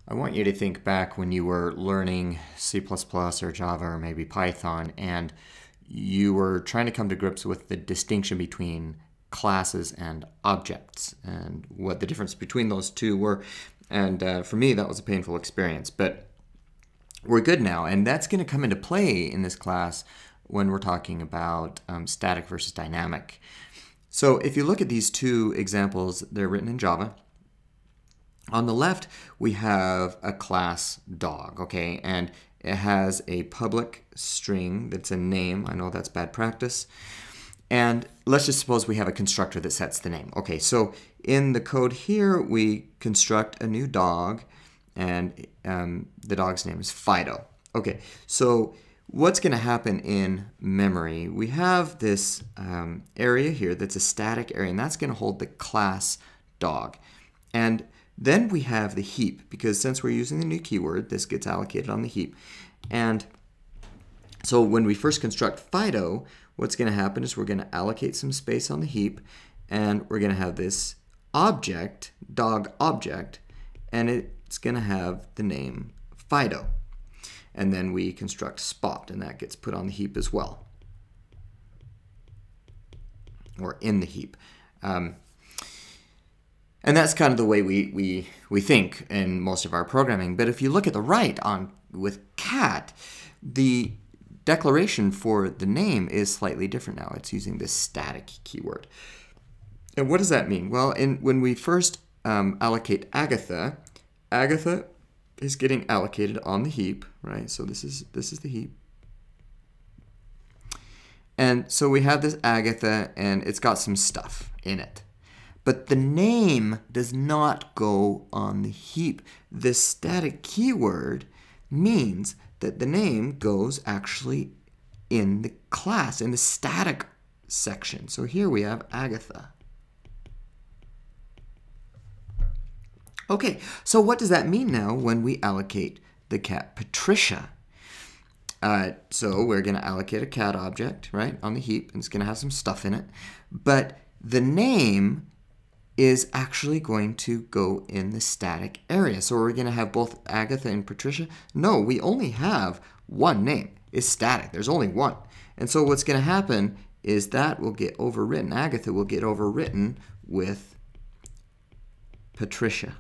I want you to think back when you were learning C++ or Java or maybe Python, and you were trying to come to grips with the distinction between classes and objects and what the difference between those two were. And for me, that was a painful experience. But we're good now, and that's going to come into play in this class when we're talking about static versus dynamic. So if you look at these two examples, they're written in Java. On the left, we have a class dog, okay, and it has a public string that's a name. I know that's bad practice. And let's just suppose we have a constructor that sets the name. Okay, so in the code here, we construct a new dog, and the dog's name is Fido. Okay, so what's going to happen in memory? We have this area here that's a static area, and that's going to hold the class dog. And then we have the heap, because since we're using the new keyword, this gets allocated on the heap. And so when we first construct Fido, what's going to happen is we're going to allocate some space on the heap, and we're going to have this object, dog object, and it's going to have the name Fido. And then we construct Spot, and that gets put on the heap as well, or in the heap. And that's kind of the way we think in most of our programming. But if you look at the right with cat, the declaration for the name is slightly different now. It's using this static keyword. And what does that mean? Well, when we first allocate Agatha, Agatha is getting allocated on the heap, right? So this is the heap. And so we have this Agatha, and it's got some stuff in it. But the name does not go on the heap. This static keyword means that the name goes actually in the class, in the static section. So here we have Agatha. Okay, so what does that mean now when we allocate the cat Patricia? So we're going to allocate a cat object, right, on the heap, and it's going to have some stuff in it. But the name is actually going to go in the static area. So we're going to have both Agatha and Patricia. No, we only have one name. It's static. There's only one. And so what's going to happen is that will get overwritten. Agatha will get overwritten with Patricia.